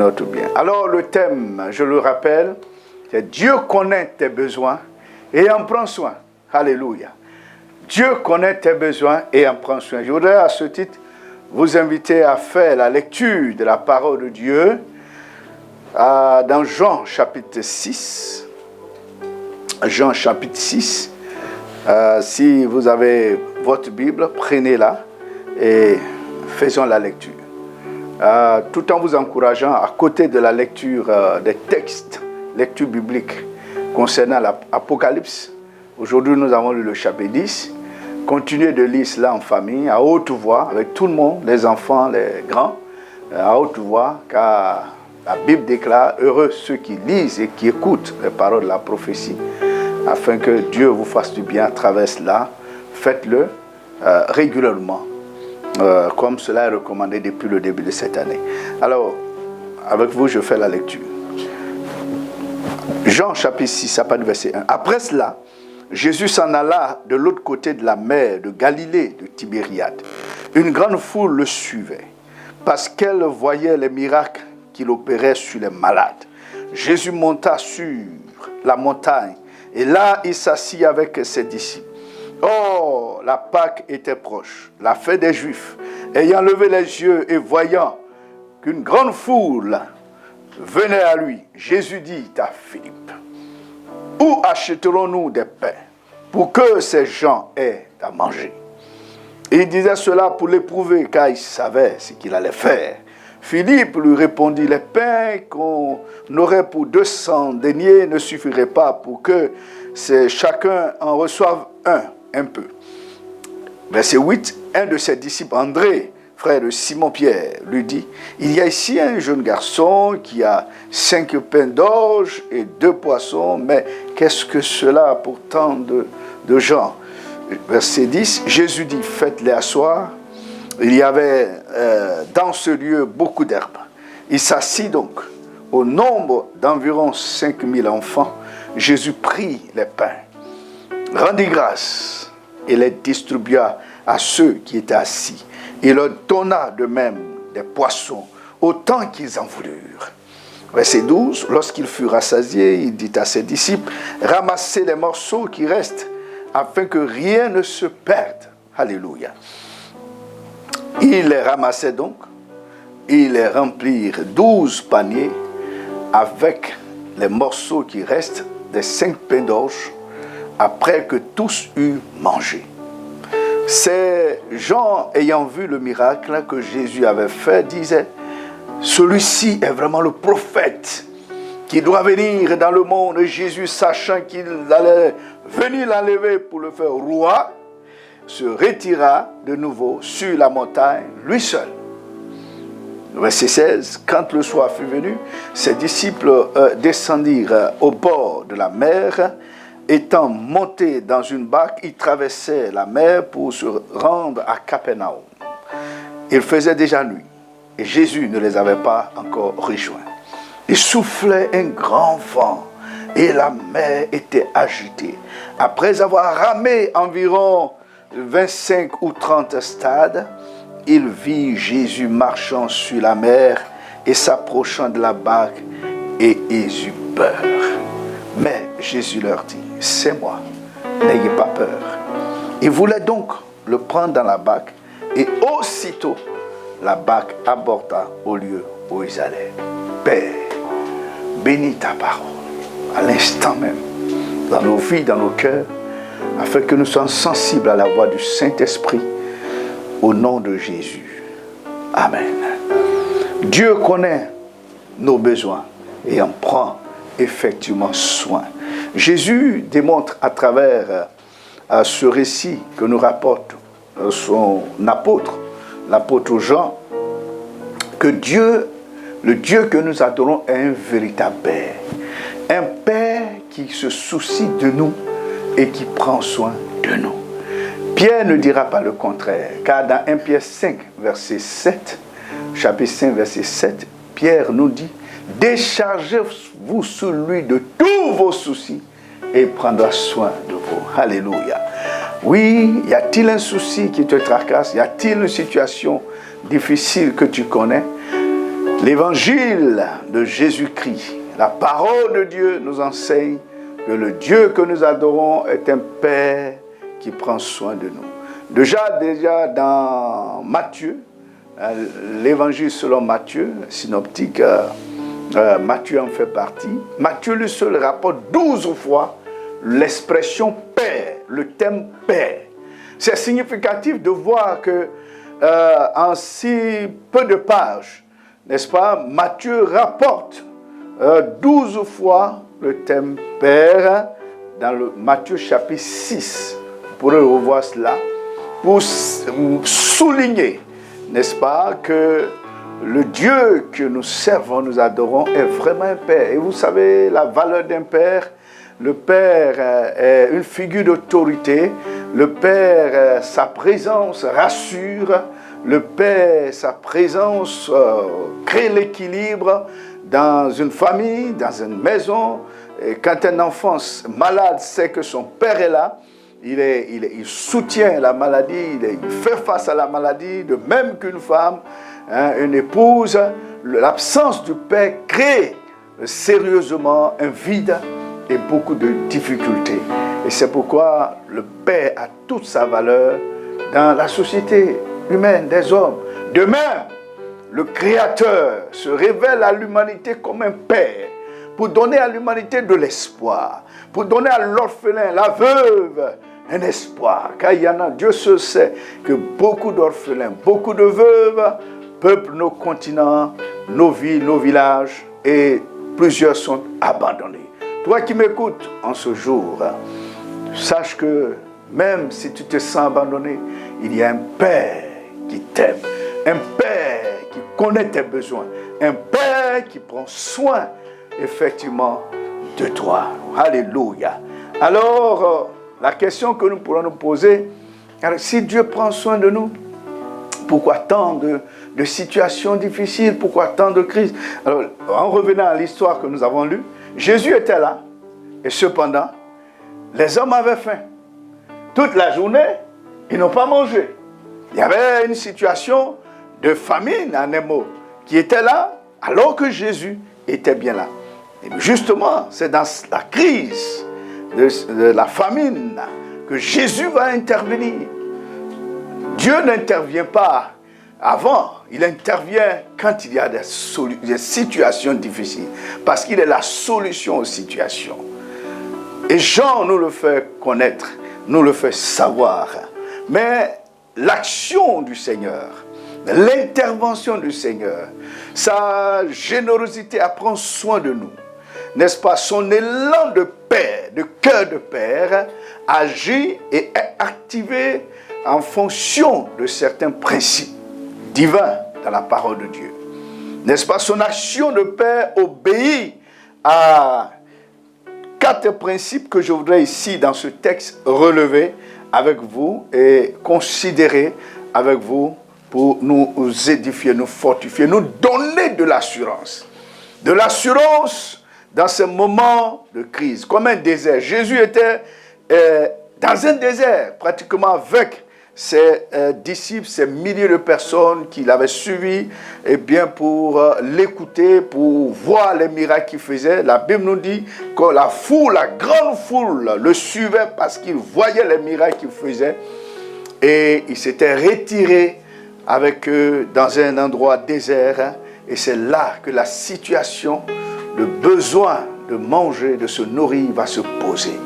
Notre bien. Alors le thème, je le rappelle, c'est Dieu connaît tes besoins et en prend soin. Alléluia. Dieu connaît tes besoins et en prend soin. Je voudrais à ce titre vous inviter à faire la lecture de la parole de Dieu dans Jean chapitre 6. Jean chapitre 6. Si vous avez votre Bible, prenez-la et faisons la lecture. Tout en vous encourageant, à côté de la lecture des textes, lecture biblique concernant l'Apocalypse, aujourd'hui nous avons lu le chapitre 10. Continuez de lire cela en famille, à haute voix, avec tout le monde, les enfants, les grands, à haute voix, car la Bible déclare « Heureux ceux qui lisent et qui écoutent les paroles de la prophétie », afin que Dieu vous fasse du bien à travers cela. Faites-le régulièrement. Comme cela est recommandé depuis le début de cette année. Alors, avec vous, je fais la lecture. Jean chapitre 6, à partir du verset 1. Après cela, Jésus s'en alla de l'autre côté de la mer de Galilée, de Tibériade. Une grande foule le suivait, parce qu'elle voyait les miracles qu'il opérait sur les malades. Jésus monta sur la montagne, et là, il s'assit avec ses disciples. Oh, la Pâque était proche, la fête des Juifs. Ayant levé les yeux et voyant qu'une grande foule venait à lui, Jésus dit à Philippe, « Où achèterons-nous des pains pour que ces gens aient à manger ?» Il disait cela pour l'éprouver, car il savait ce qu'il allait faire. Philippe lui répondit, « Les pains qu'on aurait pour 200 deniers ne suffiraient pas pour que chacun en reçoive un peu. » Verset 8, un de ses disciples, André, frère de Simon-Pierre, lui dit, « Il y a ici un jeune garçon qui a 5 pains d'orge et 2 poissons, mais qu'est-ce que cela pour tant de gens ?» Verset 10, Jésus dit, « Faites-les asseoir. » Il y avait dans ce lieu beaucoup d'herbes. Il s'assit donc. Au nombre d'environ 5000 enfants, Jésus prit les pains, rendit grâce et les distribua à ceux qui étaient assis. Il leur donna de même des poissons, autant qu'ils en voulurent. Verset 12, lorsqu'il fut rassasié, il dit à ses disciples, « Ramassez les morceaux qui restent, afin que rien ne se perde. » Alléluia. Ils les ramassaient donc, ils les remplirent 12 paniers avec les morceaux qui restent des 5 pains d'orge, après que tous eurent mangé. Ces gens, ayant vu le miracle que Jésus avait fait, disaient, « Celui-ci est vraiment le prophète qui doit venir dans le monde. » Jésus, sachant qu'il allait venir l'enlever pour le faire roi, se retira de nouveau sur la montagne, lui seul. Verset 16, quand le soir fut venu, ses disciples descendirent au bord de la mer. Étant montés dans une barque, ils traversaient la mer pour se rendre à Capernaum. Il faisait déjà nuit et Jésus ne les avait pas encore rejoints. Il soufflait un grand vent et la mer était agitée. Après avoir ramé environ 25 ou 30 stades, il vit Jésus marchant sur la mer et s'approchant de la barque, et ils eurent peur. Mais Jésus leur dit, « C'est moi, n'ayez pas peur. » Il voulait donc le prendre dans la barque, et aussitôt la barque aborda au lieu où ils allaient. Père, bénis ta parole à l'instant même, dans nos vies, dans nos cœurs, afin que nous soyons sensibles à la voix du Saint-Esprit, au nom de Jésus. Amen. Dieu connaît nos besoins et en prend effectivement soin. Jésus démontre à travers ce récit que nous rapporte son apôtre, l'apôtre Jean, que Dieu, le Dieu que nous adorons, est un véritable Père. Un Père qui se soucie de nous et qui prend soin de nous. Pierre ne dira pas le contraire, car dans 1 Pierre 5, verset 7, chapitre 5, verset 7, Pierre nous dit, « Déchargez-vous sur lui de tous vos soucis et il prendra soin de vous. » Alléluia. Oui, y a-t-il un souci qui te tracasse? Y a-t-il une situation difficile que tu connais? L'évangile de Jésus-Christ, la parole de Dieu nous enseigne que le Dieu que nous adorons est un Père qui prend soin de nous. Déjà dans Matthieu, l'évangile selon Matthieu, synoptique, Matthieu en fait partie. Matthieu lui seul rapporte 12 fois l'expression Père, le thème Père. C'est significatif de voir que en si peu de pages, n'est-ce pas, Matthieu rapporte 12 fois le thème Père dans le Matthieu chapitre 6. Vous pourrez revoir cela pour souligner, n'est-ce pas, que le Dieu que nous servons, nous adorons, est vraiment un Père. Et vous savez la valeur d'un Père. Le Père est une figure d'autorité. Le Père, sa présence rassure. Le Père, sa présence crée l'équilibre dans une famille, dans une maison. Et quand un enfant malade sait que son Père est là, il soutient la maladie, il fait face à la maladie, de même qu'une femme, une épouse. L'absence du Père crée sérieusement un vide et beaucoup de difficultés. Et c'est pourquoi le Père a toute sa valeur dans la société humaine des hommes. De même, le Créateur se révèle à l'humanité comme un Père pour donner à l'humanité de l'espoir, pour donner à l'orphelin, la veuve, un espoir. Car il y en a, Dieu seul sait que beaucoup d'orphelins, beaucoup de veuves peuplent nos continents, nos villes, nos villages, et plusieurs sont abandonnés. Toi qui m'écoutes en ce jour, sache que même si tu te sens abandonné, il y a un Père qui t'aime, un Père qui connaît tes besoins, un Père qui prend soin effectivement de toi. Alléluia. Alors, la question que nous pourrons nous poser, si Dieu prend soin de nous, pourquoi tant de situations difficiles, pourquoi tant de crises? Alors, en revenant à l'histoire que nous avons lue, Jésus était là, et cependant, les hommes avaient faim. Toute la journée, ils n'ont pas mangé. Il y avait une situation de famine, en un mot, qui était là, alors que Jésus était bien là. Et justement, c'est dans la crise de la famine que Jésus va intervenir. Dieu n'intervient pas avant, il intervient quand il y a des situations difficiles, parce qu'il est la solution aux situations. Et Jean nous le fait connaître, nous le fait savoir. Mais l'action du Seigneur, l'intervention du Seigneur, sa générosité à prendre soin de nous, n'est-ce pas, son élan de Père, de cœur de Père, agit et est activé en fonction de certains principes divins dans la parole de Dieu. N'est-ce pas, son action de Père obéit à 4 principes que je voudrais ici, dans ce texte, relever avec vous et considérer avec vous pour nous édifier, nous fortifier, nous donner de l'assurance. De l'assurance dans ces moments de crise, comme un désert. Jésus était dans un désert, pratiquement avec ses disciples, ces milliers de personnes qui l'avaient suivi, et bien pour l'écouter, pour voir les miracles qu'il faisait. La Bible nous dit que la foule, la grande foule, le suivait parce qu'il voyait les miracles qu'il faisait, et il s'était retiré avec eux dans un endroit désert, et c'est là que la situation, le besoin de manger, de se nourrir va se poser.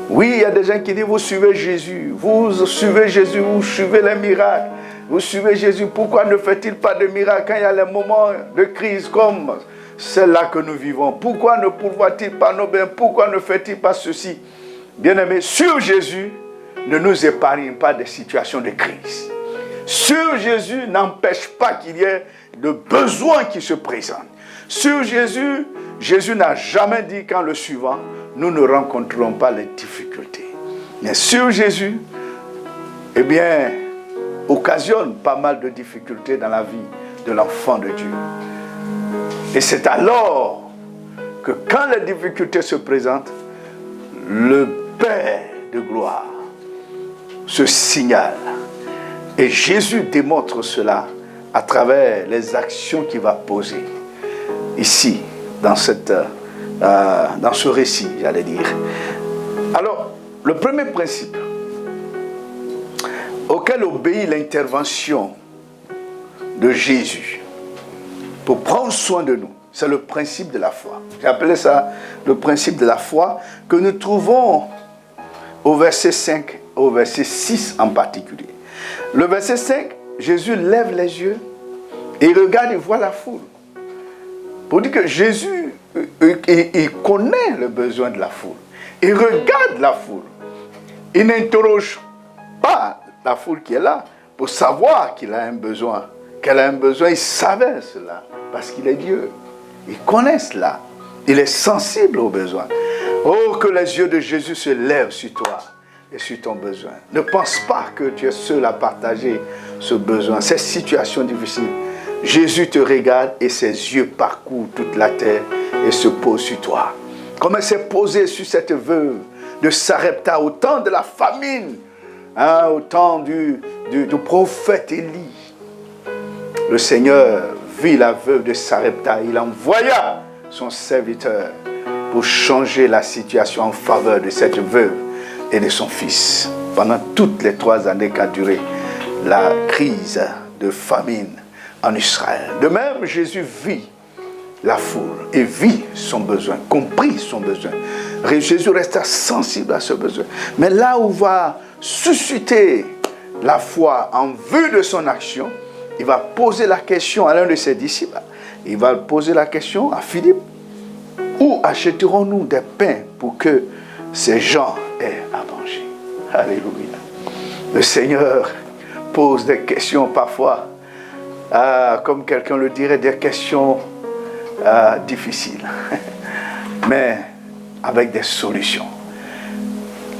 Oui, il y a des gens qui disent, vous suivez Jésus, vous suivez Jésus, vous suivez les miracles, vous suivez Jésus, pourquoi ne fait-il pas de miracles quand il y a les moments de crise comme celle-là que nous vivons? Pourquoi ne pourvoit-il pas nos biens? Pourquoi ne fait-il pas ceci? Bien-aimés, sur Jésus ne nous épargne pas des situations de crise. Sur Jésus n'empêche pas qu'il y ait de besoins qui se présentent. Sur Jésus, Jésus n'a jamais dit qu'en le suivant, nous ne rencontrerons pas les difficultés. Mais sur Jésus, eh bien, occasionne pas mal de difficultés dans la vie de l'enfant de Dieu. Et c'est alors que quand les difficultés se présentent, le Père de gloire se signale. Et Jésus démontre cela à travers les actions qu'il va poser ici, dans ce récit, j'allais dire. Alors, le premier principe auquel obéit l'intervention de Jésus pour prendre soin de nous, c'est le principe de la foi. J'ai appelé ça le principe de la foi que nous trouvons au verset 5, au verset 6 en particulier. Le verset 5, Jésus lève les yeux et il regarde et voit la foule. Pour dire que Jésus, il connaît le besoin de la foule. Il regarde la foule. Il n'interroge pas la foule qui est là pour savoir qu'il a un besoin. Qu'elle a un besoin, il savait cela parce qu'il est Dieu. Il connaît cela. Il est sensible aux besoins. Oh, que les yeux de Jésus se lèvent sur toi et sur ton besoin. Ne pense pas que tu es seul à partager ce besoin, cette situation difficile. Jésus te regarde et ses yeux parcourent toute la terre et se posent sur toi. Comme elle s'est posée sur cette veuve de Sarepta au temps de la famine, au temps du prophète Élie. Le Seigneur vit la veuve de Sarepta, il envoya son serviteur pour changer la situation en faveur de cette veuve et de son fils. Pendant toutes les 3 années qu'a duré la crise de famine en Israël. De même, Jésus vit la foule et vit son besoin, comprit son besoin. Jésus resta sensible à ce besoin. Mais là où va susciter la foi en vue de son action, il va poser la question à l'un de ses disciples. Il va poser la question à Philippe. Où achèterons-nous des pains pour que ces gens aient à manger? Alléluia. Le Seigneur pose des questions parfois, comme quelqu'un le dirait, des questions difficiles, mais avec des solutions.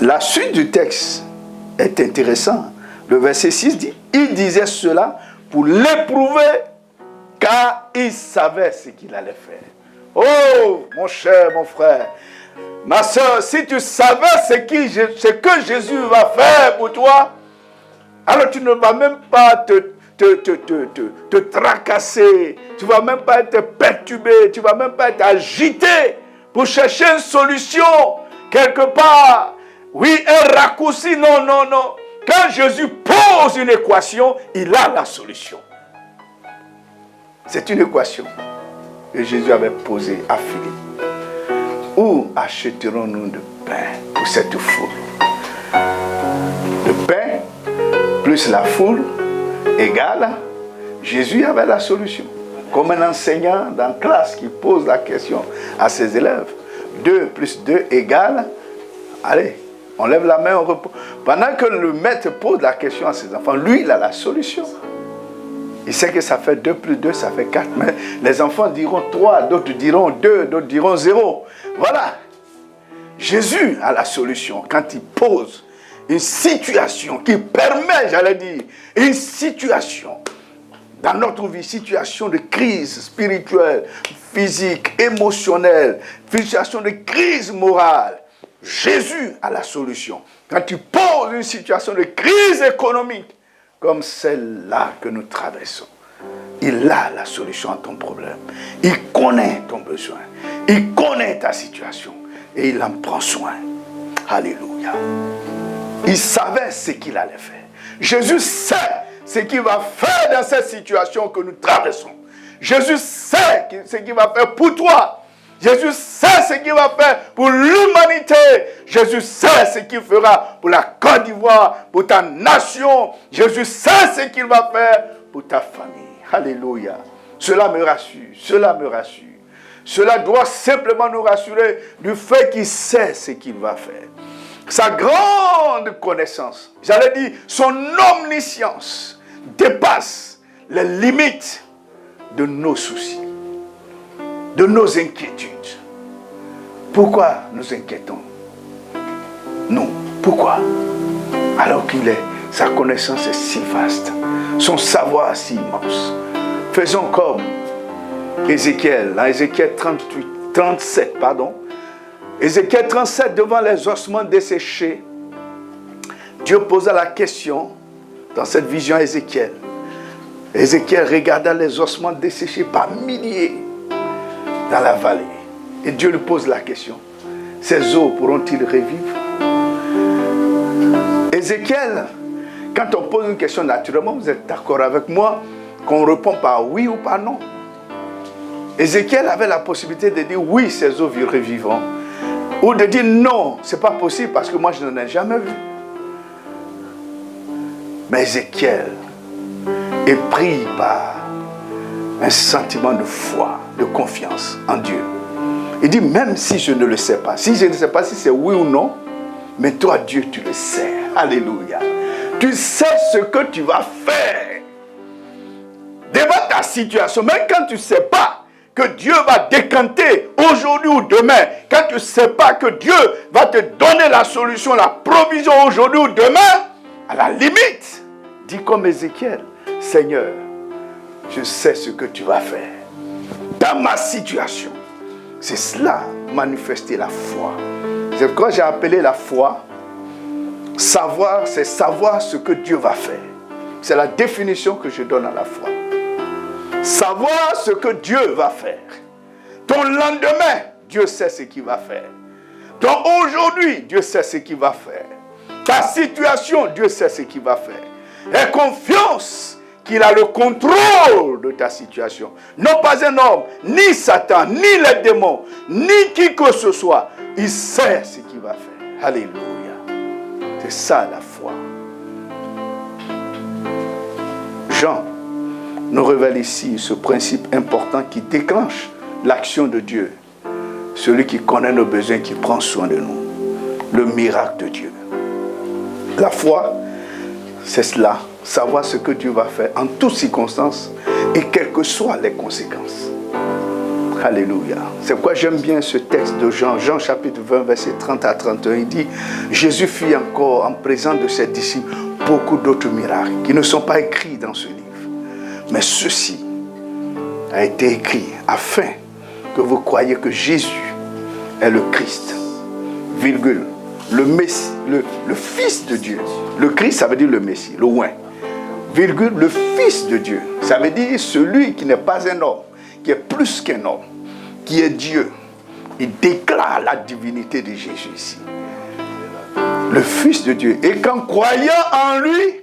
La suite du texte est intéressante. Le verset 6 dit, il disait cela pour l'éprouver, car il savait ce qu'il allait faire. Oh, mon cher, mon frère, ma soeur, si tu savais ce que Jésus va faire pour toi, alors tu ne vas même pas te tracasser, tu ne vas même pas être perturbé, tu ne vas même pas être agité pour chercher une solution quelque part. Oui, un raccourci, non. Quand Jésus pose une équation, il a la solution. C'est une équation que Jésus avait posée à Philippe. Où achèterons-nous de pain pour cette foule? Le pain plus la foule égale, Jésus avait la solution. Comme un enseignant dans la classe qui pose la question à ses élèves. 2 plus 2 égale, allez, on lève la main, on repose. Pendant que le maître pose la question à ses enfants, lui, il a la solution. Il sait que ça fait 2 plus 2, ça fait 4. Mais les enfants diront 3, d'autres diront 2, d'autres diront 0. Voilà. Jésus a la solution quand il pose une situation qui permet, j'allais dire, une situation dans notre vie, situation de crise spirituelle, physique, émotionnelle, situation de crise morale. Jésus a la solution. Quand tu poses une situation de crise économique, comme celle-là que nous traversons, il a la solution à ton problème. Il connaît ton besoin. Il connaît ta situation. Et il en prend soin. Alléluia. Il savait ce qu'il allait faire. Jésus sait ce qu'il va faire dans cette situation que nous traversons. Jésus sait ce qu'il va faire pour toi. Jésus sait ce qu'il va faire pour l'humanité. Jésus sait ce qu'il fera pour la Côte d'Ivoire, pour ta nation. Jésus sait ce qu'il va faire pour ta famille. Alléluia. Cela me rassure. Cela me rassure. Cela doit simplement nous rassurer du fait qu'il sait ce qu'il va faire. Sa grande connaissance, j'allais dire son omniscience, dépasse les limites de nos soucis, de nos inquiétudes. Pourquoi nous inquiétons? Non. Pourquoi? Alors sa connaissance est si vaste, son savoir si immense. Faisons comme Ézéchiel, dans Ézéchiel 37, Ézéchiel 37, devant les ossements desséchés, Dieu posa la question dans cette vision à Ézéchiel. Ézéchiel regarda les ossements desséchés par milliers dans la vallée. Et Dieu lui pose la question, ces os pourront-ils revivre? Ézéchiel, quand on pose une question naturellement, vous êtes d'accord avec moi qu'on répond par oui ou par non. Ézéchiel avait la possibilité de dire oui, ces os revivront. Ou de dire non, ce n'est pas possible parce que moi je n'en ai jamais vu. Mais Ézéchiel est pris par un sentiment de foi, de confiance en Dieu. Il dit, même si je ne le sais pas, si je ne sais pas si c'est oui ou non, mais toi Dieu tu le sais. Alléluia. Tu sais ce que tu vas faire devant ta situation, même quand tu ne sais pas que Dieu va décanter aujourd'hui ou demain, quand tu ne sais pas que Dieu va te donner la solution, la provision aujourd'hui ou demain, à la limite, dis comme Ézéchiel, Seigneur, je sais ce que tu vas faire dans ma situation. C'est cela, manifester la foi. C'est pourquoi j'ai appelé la foi, savoir, c'est savoir ce que Dieu va faire. C'est la définition que je donne à la foi. Savoir ce que Dieu va faire. Ton lendemain, Dieu sait ce qu'il va faire. Ton aujourd'hui, Dieu sait ce qu'il va faire. Ta situation, Dieu sait ce qu'il va faire. Aie confiance qu'il a le contrôle de ta situation. Non pas un homme, ni Satan, ni les démons, ni qui que ce soit. Il sait ce qu'il va faire. Alléluia. C'est ça la foi. Jean nous révèle ici ce principe important qui déclenche l'action de Dieu. Celui qui connaît nos besoins, qui prend soin de nous. Le miracle de Dieu. La foi, c'est cela. Savoir ce que Dieu va faire en toutes circonstances et quelles que soient les conséquences. Alléluia. C'est pourquoi j'aime bien ce texte de Jean. Jean chapitre 20, verset 30 à 31. Il dit, Jésus fit encore en présence de ses disciples beaucoup d'autres miracles qui ne sont pas écrits dans ce livre. Mais ceci a été écrit afin que vous croyiez que Jésus est le Christ, virgule, le Messie, le Fils de Dieu. Le Christ, ça veut dire le Messie, le oint. Virgule, le Fils de Dieu. Ça veut dire celui qui n'est pas un homme, qui est plus qu'un homme, qui est Dieu. Il déclare la divinité de Jésus ici. Le Fils de Dieu. Et qu'en croyant en lui,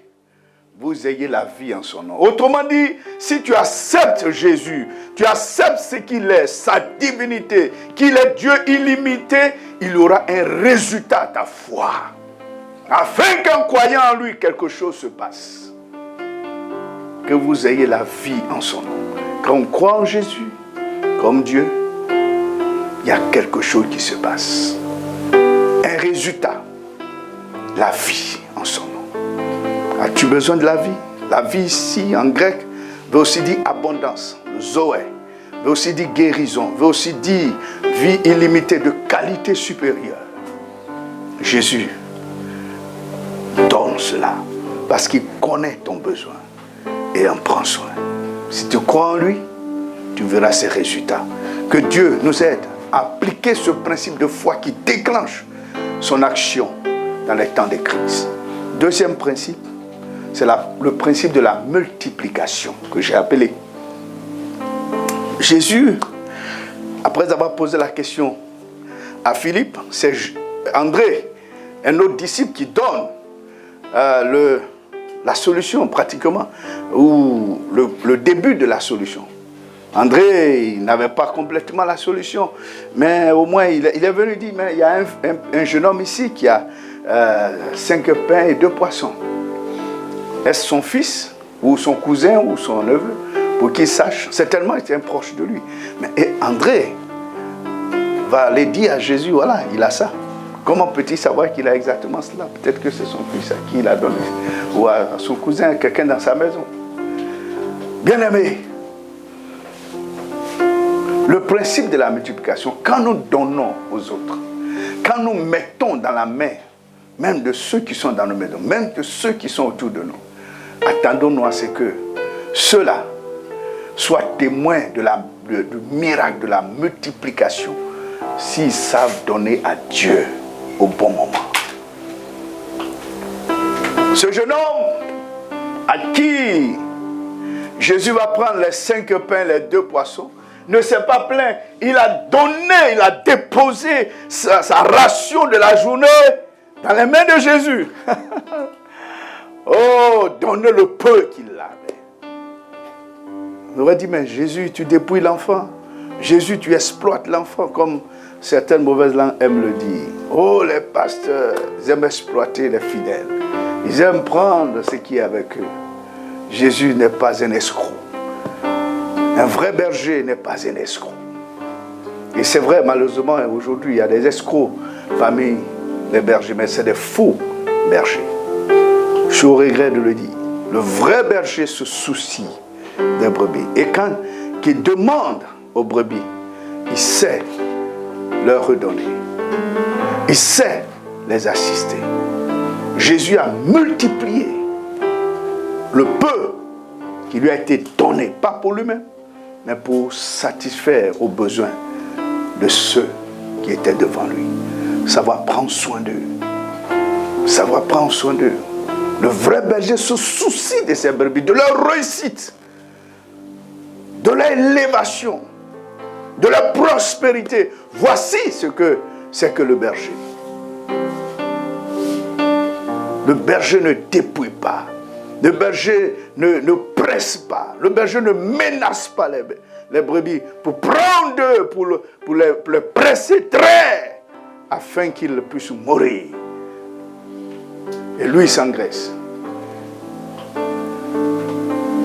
vous ayez la vie en son nom. Autrement dit, si tu acceptes Jésus, tu acceptes ce qu'il est, sa divinité, qu'il est Dieu illimité, il aura un résultat à ta foi. Afin qu'en croyant en lui, quelque chose se passe. Que vous ayez la vie en son nom. Quand on croit en Jésus, comme Dieu, il y a quelque chose qui se passe. Un résultat. La vie en son nom. As-tu besoin de la vie? La vie ici, en grec, veut aussi dire abondance. Le zoé. Veut aussi dire guérison. Veut aussi dire vie illimitée de qualité supérieure. Jésus donne cela. Parce qu'il connaît ton besoin. Et en prend soin. Si tu crois en lui, tu verras ses résultats. Que Dieu nous aide à appliquer ce principe de foi qui déclenche son action dans les temps de crise. Deuxième principe, c'est le principe de la multiplication que j'ai appelé. Jésus, après avoir posé la question à Philippe, c'est André, un autre disciple qui donne la solution pratiquement, ou le début de la solution. André, il n'avait pas complètement la solution, mais au moins il est venu dire, mais il y a un jeune homme ici qui a 5 pains et 2 poissons. Est-ce son fils, ou son cousin, ou son neveu, pour qu'il sache? Certainement, il était un proche de lui. Mais André va aller dire à Jésus, voilà, il a ça. Comment peut-il savoir qu'il a exactement cela? Peut-être que c'est son fils à qui il a donné, ou à son cousin, à quelqu'un dans sa maison. Bien-aimé, le principe de la multiplication, quand nous donnons aux autres, quand nous mettons dans la main, même de ceux qui sont dans nos maisons, même de ceux qui sont autour de nous, attendons-nous à ce que ceux-là soient témoins du miracle de la multiplication, s'ils savent donner à Dieu au bon moment. Ce jeune homme à qui Jésus va prendre les 5 pains, les 2 poissons. Ne s'est pas plaint. Il a donné, il a déposé sa ration de la journée dans les mains de Jésus. Oh, donnez le peu qu'il avait. On aurait dit, mais Jésus, tu dépouilles l'enfant. Jésus, tu exploites l'enfant, comme certaines mauvaises langues aiment le dire. Oh, les pasteurs, ils aiment exploiter les fidèles. Ils aiment prendre ce qui est avec eux. Jésus n'est pas un escroc. Un vrai berger n'est pas un escroc. Et c'est vrai, malheureusement, aujourd'hui, il y a des escrocs parmi les bergers, mais c'est des faux bergers. Je suis au regret de le dire. Le vrai berger se soucie des brebis. Et quand il demande aux brebis, il sait leur redonner. Il sait les assister. Jésus a multiplié le peu qui lui a été donné, pas pour lui-même, mais pour satisfaire aux besoins de ceux qui étaient devant lui. Savoir prendre soin d'eux. Savoir prendre soin d'eux. Le vrai berger se soucie de ses brebis, de leur réussite, de leur élévation, de leur prospérité. Voici ce que c'est que le berger. Le berger ne dépouille pas. Le berger ne presse pas. Le berger ne menace pas les brebis pour prendre d'eux, pour les presser très, afin qu'ils puissent mourir. Et lui s'engraisse.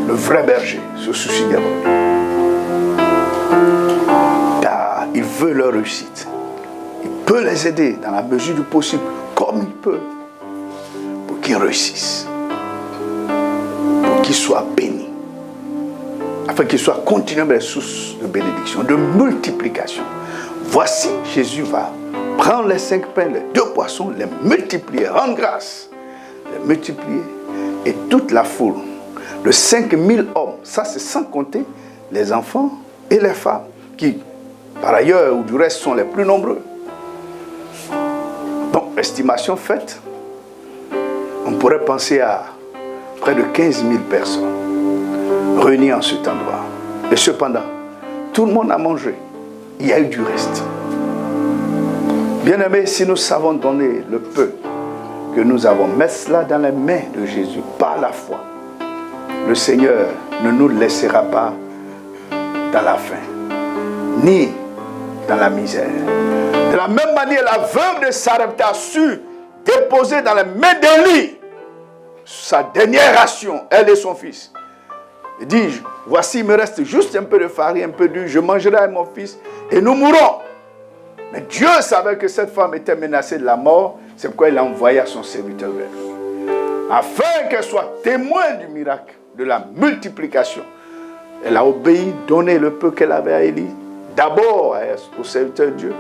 Le vrai berger se soucie des brebis. Car il veut leur réussite. Il peut les aider dans la mesure du possible, comme il peut, pour qu'ils réussissent. Qu'ils soient bénis, afin qu'ils soient continuellement des sources de bénédiction, de multiplication. Voici, Jésus va prendre les 5 pains, les 2 poissons, les multiplier, rendre grâce, les multiplier, et toute la foule, de 5000 hommes, ça c'est sans compter les enfants et les femmes, qui par ailleurs ou du reste sont les plus nombreux. Donc, estimation faite, on pourrait penser à près de 15 000 personnes réunies en cet endroit. Et cependant, tout le monde a mangé. Il y a eu du reste. Bien-aimés, si nous savons donner le peu que nous avons, mettre cela dans les mains de Jésus par la foi, le Seigneur ne nous laissera pas dans la faim, ni dans la misère. De la même manière, la veuve de Sarepta a su déposer dans les mains d'Élie sa dernière ration, elle et son fils. Il dit, voici, il me reste juste un peu de farine, un peu d'huile, je mangerai avec mon fils et nous mourrons. Mais Dieu savait que cette femme était menacée de la mort, c'est pourquoi il a envoyé à son serviteur vers lui. Afin qu'elle soit témoin du miracle, de la multiplication. Elle a obéi, donné le peu qu'elle avait à Élie, d'abord au serviteur de Dieu.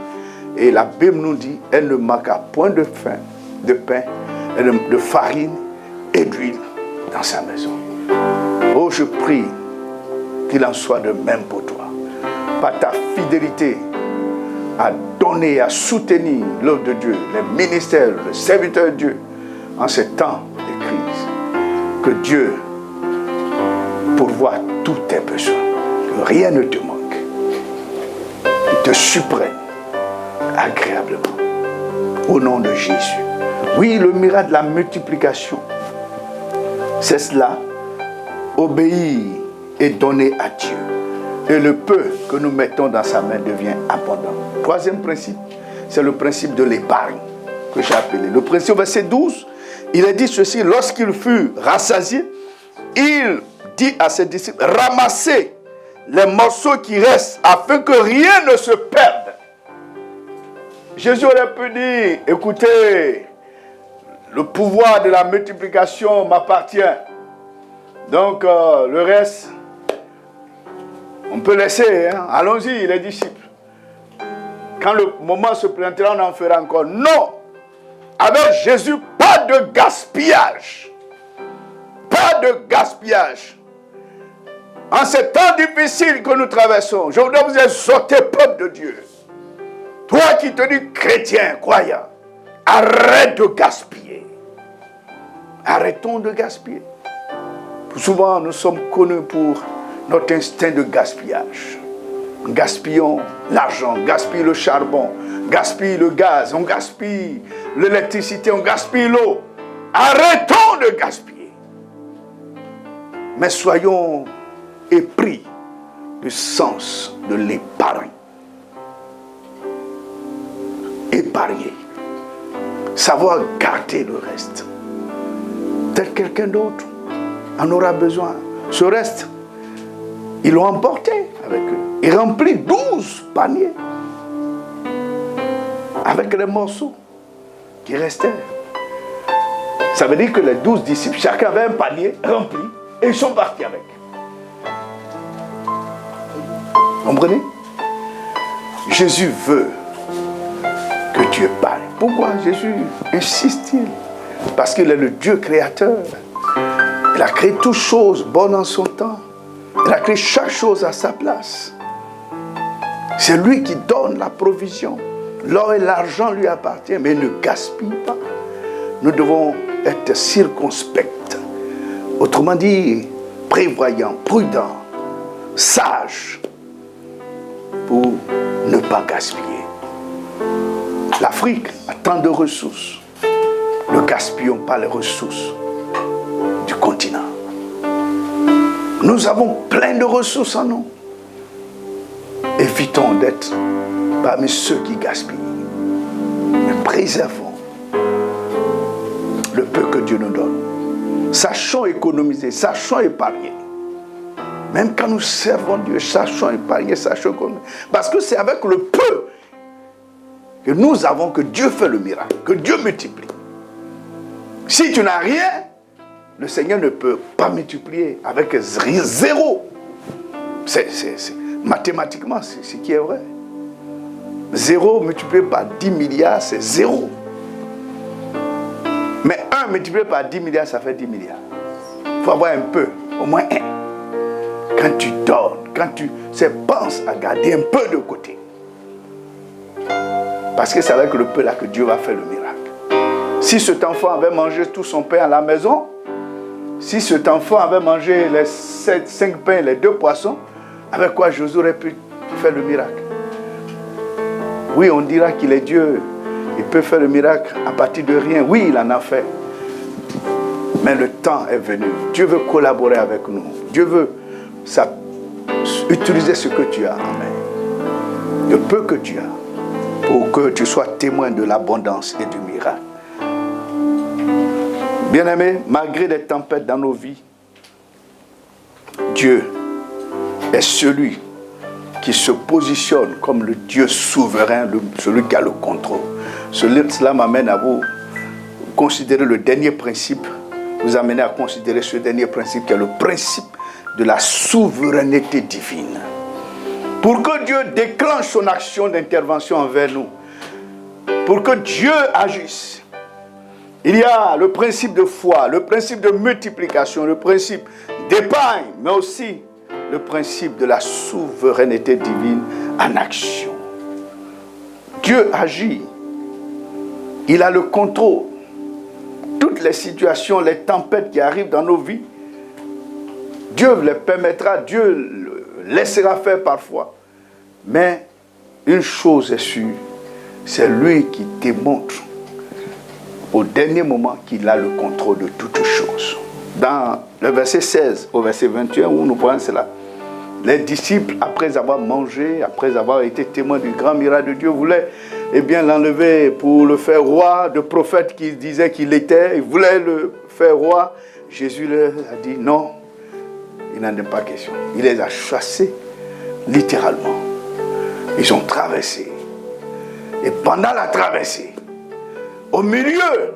Et la Bible nous dit, elle ne manqua point de pain, de farine, et d'huile dans sa maison. Oh, je prie qu'il en soit de même pour toi. Par ta fidélité à donner, à soutenir l'œuvre de Dieu, les ministères, le serviteur de Dieu, en ces temps de crise. Que Dieu pourvoie tous tes besoins. Que rien ne te manque. Il te supprime agréablement. Au nom de Jésus. Oui, le miracle de la multiplication. C'est cela, obéir et donner à Dieu. Et le peu que nous mettons dans sa main devient abondant. Troisième principe, c'est le principe de l'épargne que j'ai appelé. Le principe, verset 12, il est dit ceci, lorsqu'il fut rassasié, il dit à ses disciples, ramassez les morceaux qui restent afin que rien ne se perde. Jésus aurait pu dire, écoutez, le pouvoir de la multiplication m'appartient. Donc, le reste, on peut laisser. Hein? Allons-y, les disciples. Quand le moment se présentera, on en fera encore. Non! Avec Jésus, pas de gaspillage. Pas de gaspillage. En ces temps difficiles que nous traversons, je voudrais vous exhorter, peuple de Dieu. Toi qui te dis chrétien, croyant, arrête de gaspiller. Arrêtons de gaspiller. Souvent, nous sommes connus pour notre instinct de gaspillage. Nous gaspillons l'argent, on gaspille le charbon, on gaspille le gaz, on gaspille l'électricité, on gaspille l'eau. Arrêtons de gaspiller. Mais soyons épris du sens de l'épargne. Épargner. Savoir garder le reste. Peut-être quelqu'un d'autre en aura besoin. Ce reste, ils l'ont emporté avec eux. Ils remplissent 12 paniers avec les morceaux qui restaient. Ça veut dire que les 12 disciples, chacun avait un panier rempli et ils sont partis avec. Vous comprenez? Jésus veut que Dieu parle. Pourquoi Jésus insiste-t-il? Parce qu'il est le Dieu créateur. Il a créé toutes choses bonnes en son temps. Il a créé chaque chose à sa place. C'est lui qui donne la provision. L'or et l'argent lui appartiennent, mais il ne gaspille pas. Nous devons être circonspects. Autrement dit, prévoyants, prudents, sages, pour ne pas gaspiller. L'Afrique a tant de ressources. Ne gaspillons pas les ressources du continent. Nous avons plein de ressources en nous. Évitons d'être parmi ceux qui gaspillent. Mais préservons le peu que Dieu nous donne. Sachons économiser, sachons épargner. Même quand nous servons Dieu, sachons épargner, sachons économiser. Parce que c'est avec le peu que nous avons que Dieu fait le miracle, que Dieu multiplie. Si tu n'as rien, le Seigneur ne peut pas multiplier avec zéro. Mathématiquement, c'est ce qui est vrai. 0 multiplié par 10 milliards, c'est 0. Mais 1 multiplié par 10 milliards, ça fait 10 milliards. Il faut avoir un peu, au moins 1. Quand tu donnes, quand tu penses à garder un peu de côté. Parce que c'est avec le peu là que Dieu va faire le miracle. Si cet enfant avait mangé tout son pain à la maison, si cet enfant avait mangé les 5 pains et les 2 poissons, avec quoi Josué aurait pu faire le miracle? Oui, on dira qu'il est Dieu. Il peut faire le miracle à partir de rien. Oui, il en a fait. Mais le temps est venu. Dieu veut collaborer avec nous. Dieu veut utiliser ce que tu as. Amen. Le peu que tu as, pour que tu sois témoin de l'abondance et du miracle. Bien-aimés, malgré les tempêtes dans nos vies, Dieu est celui qui se positionne comme le Dieu souverain, celui qui a le contrôle. Cela m'amène à vous considérer le dernier principe, vous amener à considérer ce dernier principe qui est le principe de la souveraineté divine. Pour que Dieu déclenche son action d'intervention envers nous, pour que Dieu agisse, il y a le principe de foi, le principe de multiplication, le principe d'épargne, mais aussi le principe de la souveraineté divine en action. Dieu agit. Il a le contrôle. Toutes les situations, les tempêtes qui arrivent dans nos vies, Dieu les permettra, Dieu le laissera faire parfois. Mais une chose est sûre, c'est lui qui démontre au dernier moment qu'il a le contrôle de toutes choses. Dans le verset 16 au verset 21, où nous voyons cela, les disciples, après avoir mangé, après avoir été témoins du grand miracle de Dieu, voulaient l'enlever pour le faire roi, de prophète qui disait qu'il était, ils voulaient le faire roi. Jésus leur a dit non, il n'en est pas question. Il les a chassés littéralement. Ils ont traversé. Et pendant la traversée, au milieu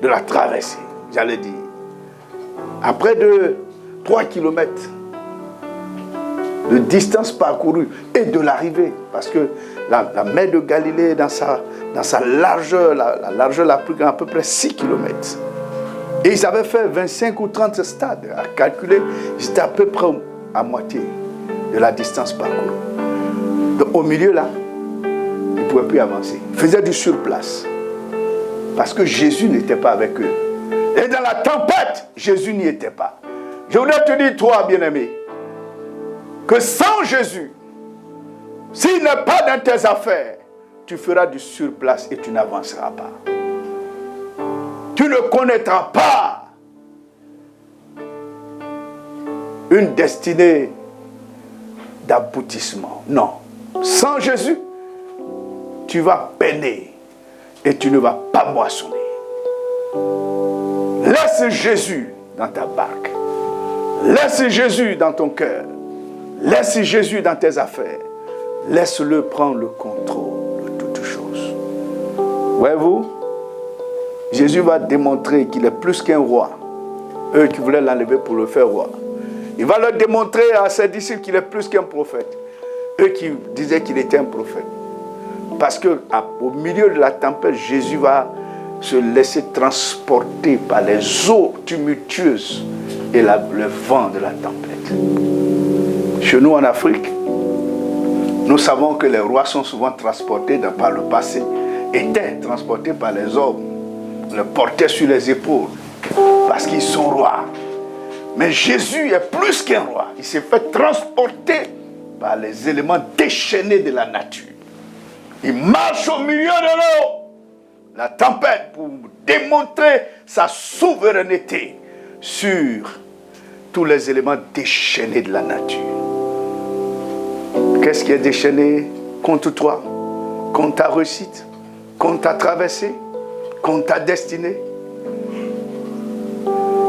de la traversée, j'allais dire, après de 3 kilomètres de distance parcourue et de l'arrivée, parce que la mer de Galilée, dans sa largeur, la largeur la plus grande, à peu près 6 kilomètres. Et ils avaient fait 25 ou 30 stades à calculer, ils étaient à peu près à moitié de la distance parcourue. Donc au milieu là, ils ne pouvaient plus avancer. Ils faisaient du surplace. Parce que Jésus n'était pas avec eux. Et dans la tempête, Jésus n'y était pas. Je voudrais te dire, toi, bien-aimé, que sans Jésus, s'il n'est pas dans tes affaires, tu feras du surplace et tu n'avanceras pas. Tu ne connaîtras pas une destinée d'aboutissement. Non. Sans Jésus, tu vas peiner et tu ne vas pas moissonner. Laisse Jésus dans ta barque. Laisse Jésus dans ton cœur. Laisse Jésus dans tes affaires. Laisse-le prendre le contrôle de toutes choses. Voyez-vous, Jésus va démontrer qu'il est plus qu'un roi. Eux qui voulaient l'enlever pour le faire roi. Il va leur démontrer à ses disciples qu'il est plus qu'un prophète. Eux qui disaient qu'il était un prophète. Parce qu'au milieu de la tempête, Jésus va se laisser transporter par les eaux tumultueuses et le vent de la tempête. Chez nous en Afrique, nous savons que les rois sont souvent transportés par le passé, étaient transportés par les hommes, les portaient sur les épaules, parce qu'ils sont rois. Mais Jésus est plus qu'un roi. Il s'est fait transporter par les éléments déchaînés de la nature. Il marche au milieu de l'eau, la tempête, pour démontrer sa souveraineté sur tous les éléments déchaînés de la nature. Qu'est-ce qui est déchaîné contre toi, contre ta réussite, contre ta traversée, contre ta destinée?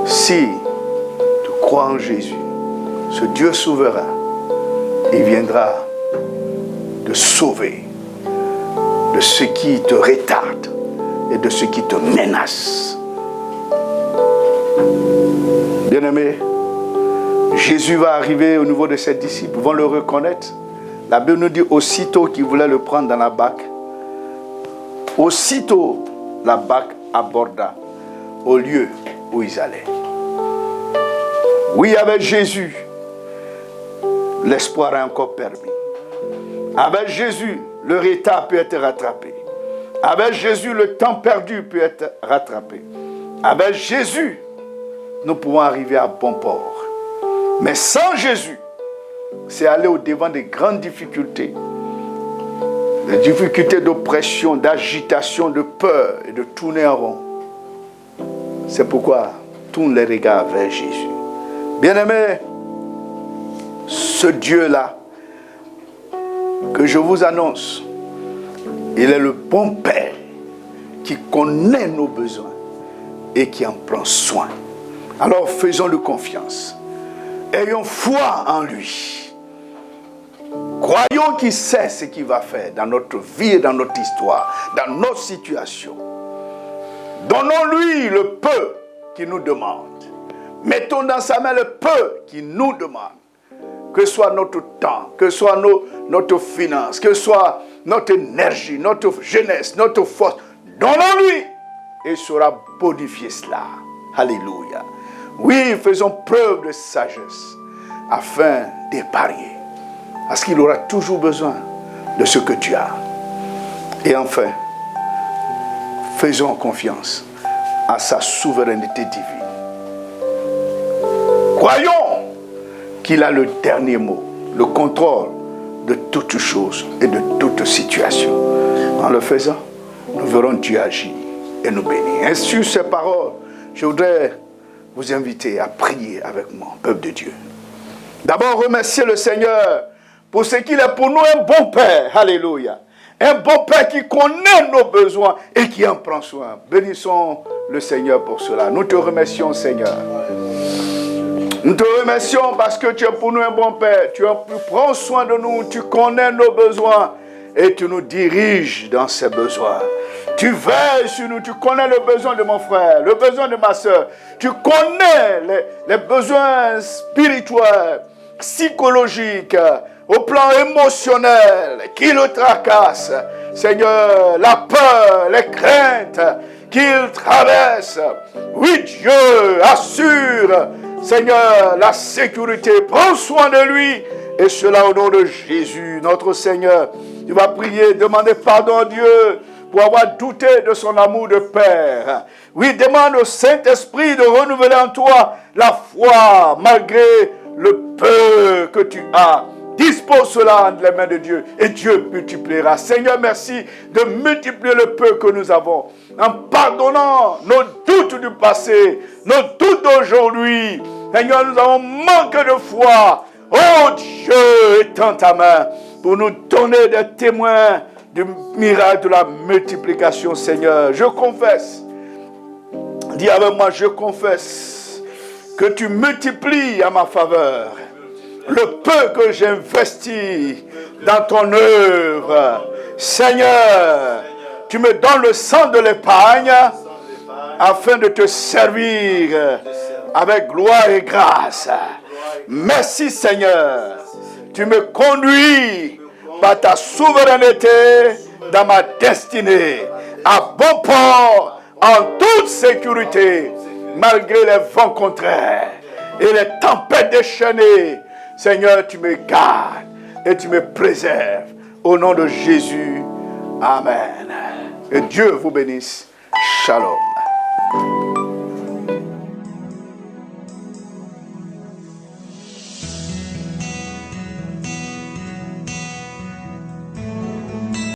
Si tu crois en Jésus, ce Dieu souverain, il viendra te sauver de ce qui te retarde et de ce qui te menace. Bien-aimé, Jésus va arriver au niveau de ses disciples, ils vont le reconnaître. La Bible nous dit aussitôt qu'ils voulaient le prendre dans la barque, aussitôt la barque aborda au lieu où ils allaient. Oui, avec Jésus, l'espoir est encore permis. Avec Jésus, le retard peut être rattrapé. Avec Jésus, le temps perdu peut être rattrapé. Avec Jésus, nous pouvons arriver à bon port. Mais sans Jésus, c'est aller au-devant des grandes difficultés. Des difficultés d'oppression, d'agitation, de peur et de tourner en rond. C'est pourquoi tourne les regards vers Jésus. Bien-aimés, ce Dieu-là que je vous annonce, il est le bon Père qui connaît nos besoins et qui en prend soin. Alors faisons-lui confiance. Ayons foi en lui. Croyons qu'il sait ce qu'il va faire dans notre vie et dans notre histoire, dans notre situation. Donnons-lui le peu qu'il nous demande. Mettons dans sa main le peu qu'il nous demande. Que soit notre temps, que soit notre finance, que soit notre énergie, notre jeunesse, notre force. Donnons-lui et il saura bonifier cela. Alléluia. Oui, faisons preuve de sagesse afin d'épargner. Parce qu'il aura toujours besoin de ce que tu as. Et enfin, faisons confiance à sa souveraineté divine. Croyons qu'il a le dernier mot, le contrôle de toutes choses et de toutes situations. En le faisant, nous verrons Dieu agir et nous bénir. Et sur ces paroles, je voudrais vous inviter à prier avec moi, peuple de Dieu. D'abord, remercier le Seigneur pour ce qu'il est pour nous un bon Père. Alléluia. Un bon Père qui connaît nos besoins et qui en prend soin. Bénissons le Seigneur pour cela. Nous te remercions, Seigneur. Nous te remercions parce que tu es pour nous un bon Père. Tu prends soin de nous, tu connais nos besoins et tu nous diriges dans ces besoins. Tu veilles sur nous, tu connais le besoin de mon frère, le besoin de ma soeur. Tu connais les besoins spirituels, psychologiques, au plan émotionnel qui le tracasse. Seigneur, la peur, les craintes qu'il traverse. Oui, Dieu, assure, Seigneur, la sécurité. Prends soin de lui. Et cela au nom de Jésus, notre Seigneur. Tu vas prier, demander pardon à Dieu pour avoir douté de son amour de Père. Oui, demande au Saint-Esprit de renouveler en toi la foi, malgré le peu que tu as. Dispose cela entre les mains de Dieu et Dieu multipliera. Seigneur, merci de multiplier le peu que nous avons en pardonnant nos doutes du passé, nos doutes d'aujourd'hui. Seigneur, nous avons manqué de foi. Oh Dieu, étends ta main pour nous donner des témoins du miracle de la multiplication, Seigneur. Je confesse, dis avec moi, je confesse que tu multiplies à ma faveur le peu que j'investis dans ton œuvre. Seigneur, tu me donnes le sang de l'épargne afin de te servir avec gloire et grâce. Merci Seigneur, tu me conduis par ta souveraineté dans ma destinée, à bon port, en toute sécurité, malgré les vents contraires et les tempêtes déchaînées. Seigneur, tu me gardes et tu me préserves. Au nom de Jésus, amen. Et Dieu vous bénisse. Shalom.